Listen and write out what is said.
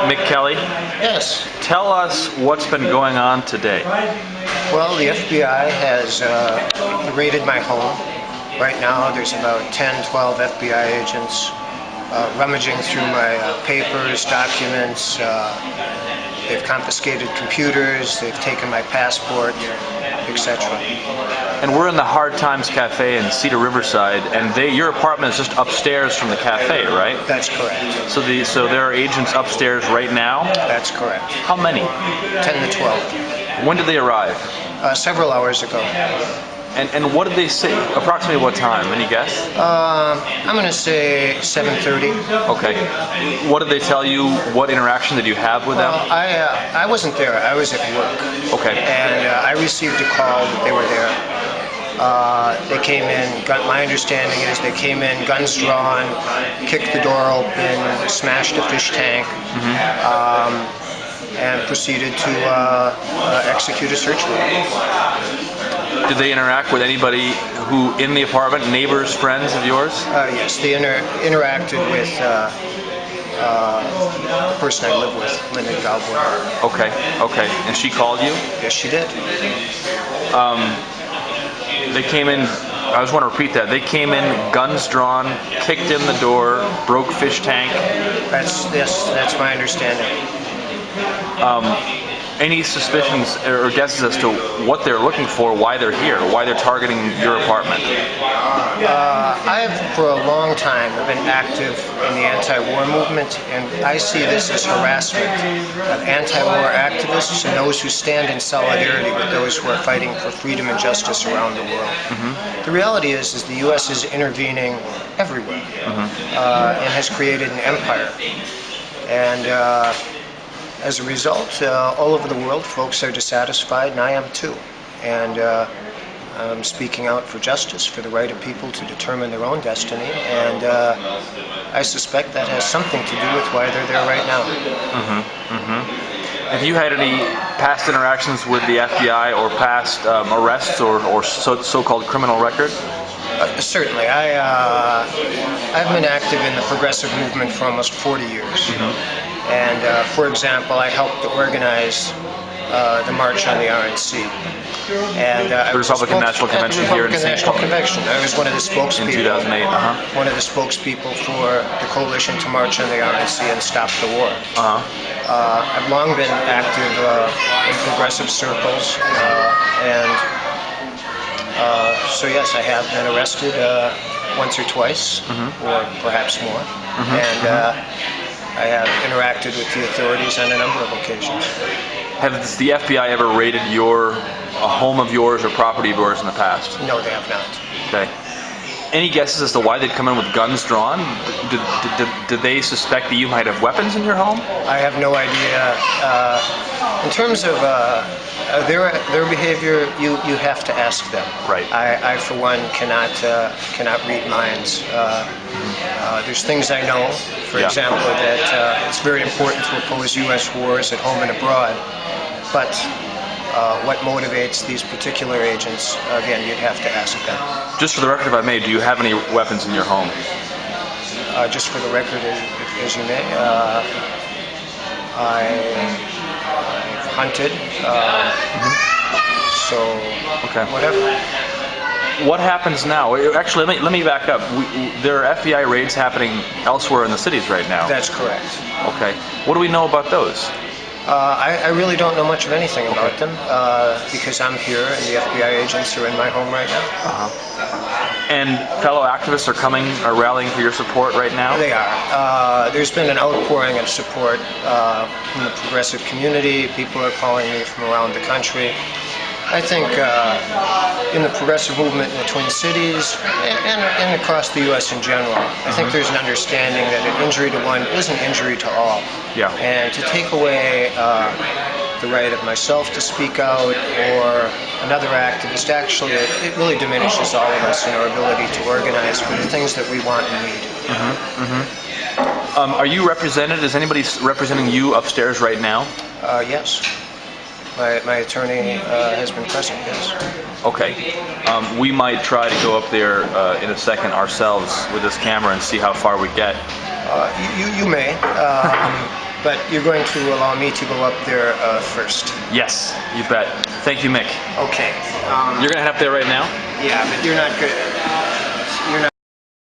Mick Kelly, Yes. tell us what's been going on today. Well, the FBI has raided my home. Right now, there's about 10, 12 FBI agents rummaging through my papers, documents. They've confiscated computers. They've taken my passport, etc. And we're in the Hard Times Cafe in Cedar Riverside, and your apartment is just upstairs from the cafe, right? That's correct. So there are agents upstairs right now? That's correct. How many? 10 to 12. When did they arrive? Several hours ago. And what did they say? Approximately what time? Any guess? I'm going to say 7:30. Okay. What did they tell you? What interaction did you have with them? I wasn't there. I was at work. Okay. And I received a call that they were there. They came in, my understanding is they came in, guns drawn, kicked the door open, smashed a fish tank, and proceeded to execute a search warrant. Did they interact with anybody who in the apartment, neighbors, friends of yours? Yes, they interacted with the person I live with, Linda Galboy. Okay. And she called you? Yes, she did. They came in, I just want to repeat that. They came in, guns drawn, kicked in the door, broke fish tank. That's my understanding. Any suspicions or guesses as to what they're looking for, why they're here, why they're targeting your apartment? I have, for a long time, been active in the anti-war movement, and I see this as harassment of anti-war activists and those who stand in solidarity with those who are fighting for freedom and justice around the world. Mm-hmm. The reality is the U.S. is intervening everywhere and has created an empire. And as a result, all over the world, folks are dissatisfied, and I am too. And I'm speaking out for justice, for the right of people to determine their own destiny, and I suspect that has something to do with why they're there right now. Have you had any past interactions with the FBI or past arrests or so-called criminal record? Certainly. I've been active in the progressive movement for almost 40 years. And, for example, I helped to organize the March on the RNC. And the Republican National Convention here in St. Paul. I was one of the spokespeople. In 2008, One of the spokespeople for the coalition to march on the RNC and stop the war. I've long been active in progressive circles, so yes, I have been arrested once or twice, or perhaps more, and I have interacted with the authorities on a number of occasions. Has the FBI ever raided a home of yours or property of yours in the past? No, they have not. Okay. Any guesses as to why they'd come in with guns drawn? Did they suspect that you might have weapons in your home? I have no idea. In terms of their behavior, you have to ask them. Right. I for one, cannot read minds. There's things I know, for example, that it's very important to oppose U.S. wars at home and abroad, but what motivates these particular agents, again, you'd have to ask them. Just for the record, if I may, do you have any weapons in your home? Just for the record, as you may, I've hunted, so whatever. What happens now? Actually, let me back up. There are FBI raids happening elsewhere in the cities right now. That's correct. Okay. What do we know about those? I really don't know much of anything about them because I'm here and the FBI agents are in my home right now. And fellow activists are rallying for your support right now? They are. There's been an outpouring of support from the progressive community. People are calling me from around the country. I think in the progressive movement in the Twin Cities and across the U.S. in general, I think there's an understanding that an injury to one is an injury to all. Yeah. And to take away the right of myself to speak out or another activist, actually, it really diminishes all of us in our ability to organize for the things that we want and need. Are you represented? Is anybody representing you upstairs right now? Yes. My attorney has been present, yes. Okay. We might try to go up there in a second ourselves with this camera and see how far we get. You may, but you're going to allow me to go up there first. Yes, you bet. Thank you, Mick. Okay. You're gonna head up there right now? Yeah, but you're not